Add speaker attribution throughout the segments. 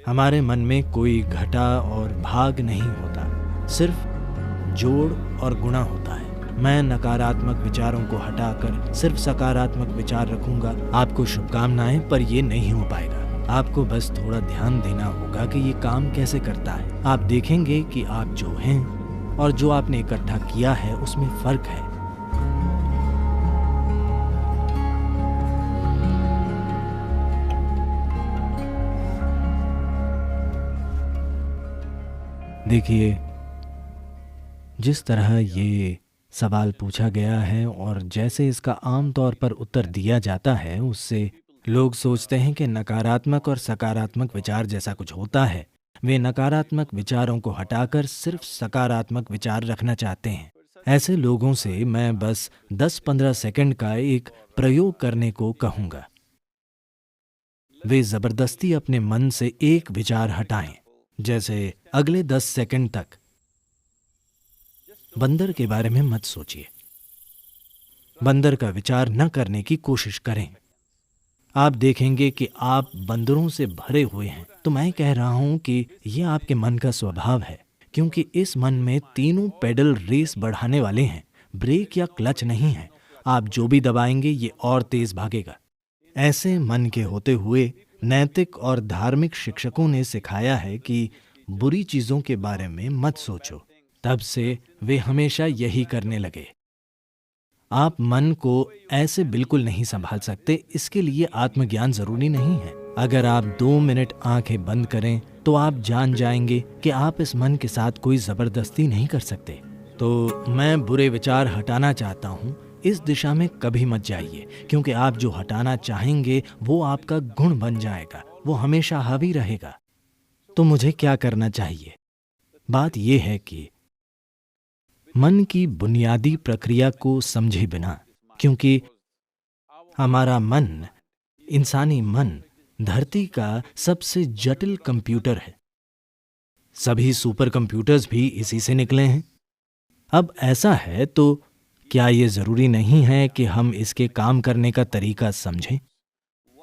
Speaker 1: हमारे मन में कोई घटा और भाग नहीं होता, सिर्फ जोड़ और गुणा होता है। मैं नकारात्मक विचारों को हटाकर सिर्फ सकारात्मक विचार रखूंगा। आपको शुभकामनाएं, पर ये नहीं हो पाएगा। आपको बस थोड़ा ध्यान देना होगा कि ये काम कैसे करता है। आप देखेंगे कि आप जो हैं और जो आपने इकट्ठा किया है उसमें फर्क है। देखिए, जिस तरह ये सवाल पूछा गया है और जैसे इसका आम तौर पर उत्तर दिया जाता है, उससे लोग सोचते हैं कि नकारात्मक और सकारात्मक विचार जैसा कुछ होता है। वे नकारात्मक विचारों को हटाकर सिर्फ सकारात्मक विचार रखना चाहते हैं। ऐसे लोगों से मैं बस 10-15 सेकंड का एक प्रयोग करने को कहूँगा। वे ज़बरदस्ती अपने मन से एक विचार हटाएं, जैसे अगले 10 सेकंड तक बंदर के बारे में मत सोचिए। बंदर का विचार न करने की कोशिश करें। आप देखेंगे कि आप बंदरों से भरे हुए हैं। तो मैं कह रहा हूं कि यह आपके मन का स्वभाव है, क्योंकि इस मन में तीनों पेडल रेस बढ़ाने वाले हैं, ब्रेक या क्लच नहीं है। आप जो भी दबाएंगे ये और तेज भागेगा। ऐसे मन के होते हुए नैतिक और धार्मिक शिक्षकों ने सिखाया है कि बुरी चीजों के बारे में मत सोचो। तब से वे हमेशा यही करने लगे। आप मन को ऐसे बिल्कुल नहीं संभाल सकते। इसके लिए आत्मज्ञान जरूरी नहीं है। अगर आप 2 मिनट आंखें बंद करें तो आप जान जाएंगे कि आप इस मन के साथ कोई जबरदस्ती नहीं कर सकते। तो मैं बुरे विचार हटाना चाहता हूं, इस दिशा में कभी मत जाइए, क्योंकि आप जो हटाना चाहेंगे वो आपका गुण बन जाएगा, वो हमेशा हावी रहेगा। तो मुझे क्या करना चाहिए? बात यह है कि मन की बुनियादी प्रक्रिया को समझे बिना, क्योंकि हमारा मन, इंसानी मन, धरती का सबसे जटिल कंप्यूटर है। सभी सुपर कंप्यूटर्स भी इसी से निकले हैं। अब ऐसा है तो क्या ये जरूरी नहीं है कि हम इसके काम करने का तरीका समझें?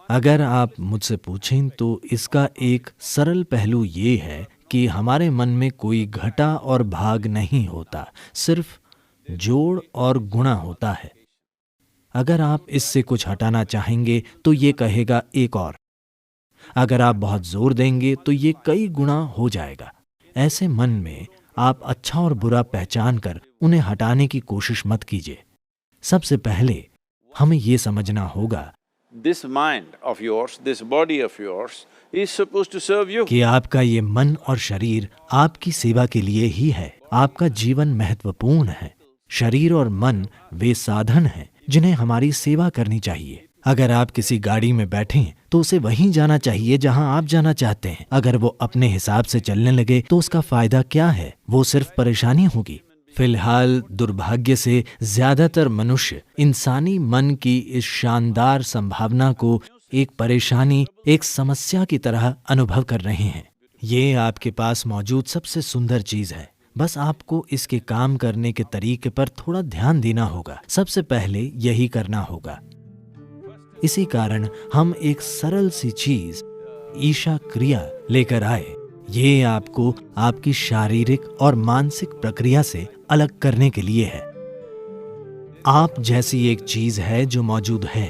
Speaker 1: अगर आप मुझसे पूछें तो इसका एक सरल पहलू ये है कि हमारे मन में कोई घटा और भाग नहीं होता, सिर्फ जोड़ और गुणा होता है। अगर आप इससे कुछ हटाना चाहेंगे तो ये कहेगा एक और। अगर आप बहुत जोर देंगे तो ये कई गुणा हो जाएगा। ऐसे मन में आप अच्छा और बुरा पहचान कर उन्हें हटाने की कोशिश मत कीजिए। सबसे पहले हमें ये समझना होगा
Speaker 2: This mind of yours, this body of yours is supposed to serve you.
Speaker 1: कि आपका ये मन और शरीर आपकी सेवा के लिए ही है। आपका जीवन महत्वपूर्ण है। शरीर और मन वे साधन हैं जिन्हें हमारी सेवा करनी चाहिए। अगर आप किसी गाड़ी में बैठें तो उसे वहीं जाना चाहिए जहां आप जाना चाहते हैं। अगर वो अपने हिसाब से चलने लगे तो उसका फायदा क्या है? वो सिर्फ परेशानी होगी। फिलहाल दुर्भाग्य से ज्यादातर मनुष्य इंसानी मन की इस शानदार संभावना को एक परेशानी, एक समस्या की तरह अनुभव कर रहे हैं। ये आपके पास मौजूद सबसे सुंदर चीज है। बस आपको इसके काम करने के तरीके पर थोड़ा ध्यान देना होगा। सबसे पहले यही करना होगा। इसी कारण हम एक सरल सी चीज, ईशा क्रिया लेकर आए। ये आपको आपकी शारीरिक और मानसिक प्रक्रिया से अलग करने के लिए है। आप जैसी एक चीज है जो मौजूद है।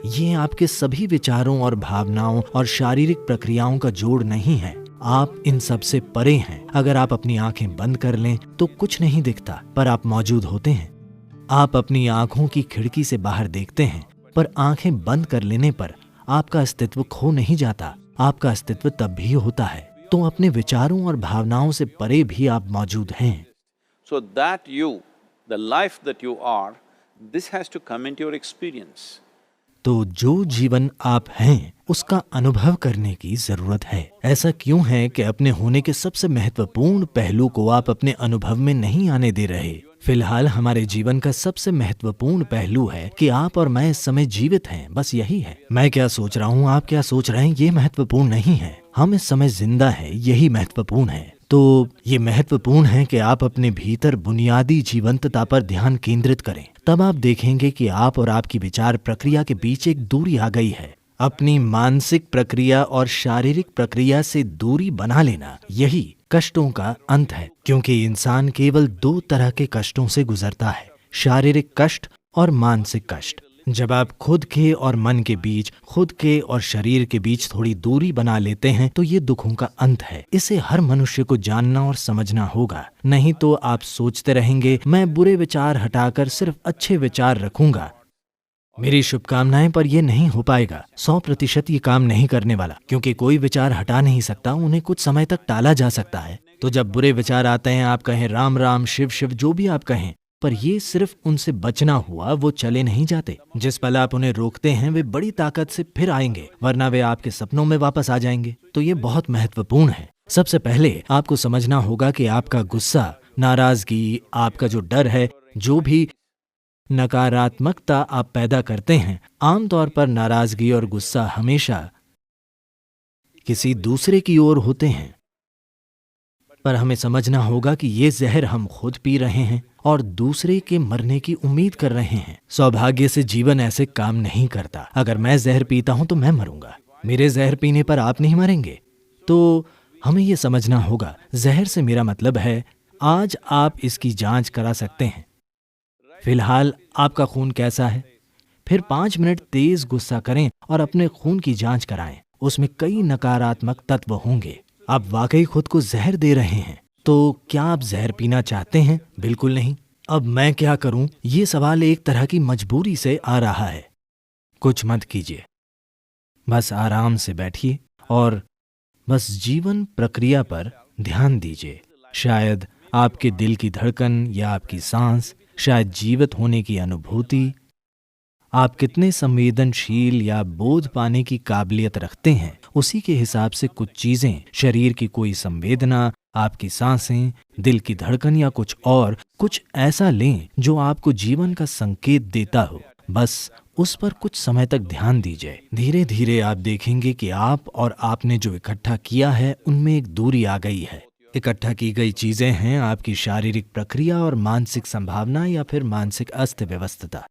Speaker 1: ये आपके सभी विचारों और भावनाओं और शारीरिक प्रक्रियाओं का जोड़ नहीं है। आप इन सब से परे हैं। अगर आप अपनी आंखें बंद कर लें तो कुछ नहीं दिखता, पर आप मौजूद होते हैं। आप अपनी आंखों की खिड़की से बाहर देखते हैं, पर आंखें बंद कर लेने पर आपका अस्तित्व खो नहीं जाता। आपका अस्तित्व तब भी होता है। तो अपने विचारों और भावनाओं से परे भी आप मौजूद हैं।
Speaker 2: So that you, the life that you are, this has to come into your experience.
Speaker 1: तो जो जीवन आप हैं उसका अनुभव करने की जरूरत है। ऐसा क्यों है कि अपने होने के सबसे महत्वपूर्ण पहलू को आप अपने अनुभव में नहीं आने दे रहे? फिलहाल हमारे जीवन का सबसे महत्वपूर्ण पहलू है कि आप और मैं इस समय जीवित हैं। बस यही है। मैं क्या सोच रहा हूँ, आप क्या सोच रहे हैं, ये महत्वपूर्ण नहीं है। हम इस समय जिंदा हैं, यही महत्वपूर्ण है। तो ये महत्वपूर्ण है कि आप अपने भीतर बुनियादी जीवंतता पर ध्यान केंद्रित करें। तब आप देखेंगे कि आप और आपकी विचार प्रक्रिया के बीच एक दूरी आ गई है। अपनी मानसिक प्रक्रिया और शारीरिक प्रक्रिया से दूरी बना लेना, यही कष्टों का अंत है। क्योंकि इंसान केवल दो तरह के कष्टों से गुजरता है, शारीरिक कष्ट और मानसिक कष्ट। जब आप खुद के और मन के बीच, खुद के और शरीर के बीच थोड़ी दूरी बना लेते हैं तो ये दुखों का अंत है। इसे हर मनुष्य को जानना और समझना होगा, नहीं तो आप सोचते रहेंगे मैं बुरे विचार हटाकर सिर्फ अच्छे विचार रखूंगा, मेरी शुभकामनाएं, पर यह नहीं हो पाएगा। 100% ये काम नहीं करने वाला, क्योंकि कोई विचार हटा नहीं सकता, उन्हें कुछ समय तक टाला जा सकता है। तो जब बुरे विचार आते हैं, आप कहें राम राम, शिव शिव, जो भी आप कहें, पर ये सिर्फ उनसे बचना हुआ, वो चले नहीं जाते। जिस पल आप उन्हें रोकते हैं वे बड़ी ताकत से फिर आएंगे, वरना वे आपके सपनों में वापस आ जाएंगे। तो ये बहुत महत्वपूर्ण है। सबसे पहले आपको समझना होगा कि आपका गुस्सा, नाराजगी, आपका जो डर है, जो भी नकारात्मकता आप पैदा करते हैं, आमतौर पर नाराजगी और गुस्सा हमेशा किसी दूसरे की ओर होते हैं। पर हमें समझना होगा कि ये जहर हम खुद पी रहे हैं और दूसरे के मरने की उम्मीद कर रहे हैं। सौभाग्य से जीवन ऐसे काम नहीं करता। अगर मैं जहर पीता हूं तो मैं मरूंगा, मेरे जहर पीने पर आप नहीं मरेंगे। तो हमें यह समझना होगा, जहर से मेरा मतलब है आज आप इसकी जांच करा सकते हैं, फिलहाल आपका खून कैसा है। फिर 5 मिनट तेज गुस्सा करें और अपने खून की जांच कराएं, उसमें कई नकारात्मक तत्व होंगे। आप वाकई खुद को जहर दे रहे हैं। तो क्या आप जहर पीना चाहते हैं? बिल्कुल नहीं। अब मैं क्या करूं? ये सवाल एक तरह की मजबूरी से आ रहा है। कुछ मत कीजिए, बस आराम से बैठिए और बस जीवन प्रक्रिया पर ध्यान दीजिए। शायद आपके दिल की धड़कन या आपकी सांस, शायद जीवित होने की अनुभूति, आप कितने संवेदनशील या बोध पाने की काबिलियत रखते हैं, उसी के हिसाब से कुछ चीजें, शरीर की कोई संवेदना, आपकी सांसें, दिल की धड़कन या कुछ ऐसा लें जो आपको जीवन का संकेत देता हो। बस उस पर कुछ समय तक ध्यान दीजिए। धीरे धीरे आप देखेंगे कि आप और आपने जो इकट्ठा किया है उनमें एक दूरी आ गई है। इकट्ठा की गई चीजें हैं आपकी शारीरिक प्रक्रिया और मानसिक संभावना या फिर मानसिक अस्त व्यवस्था।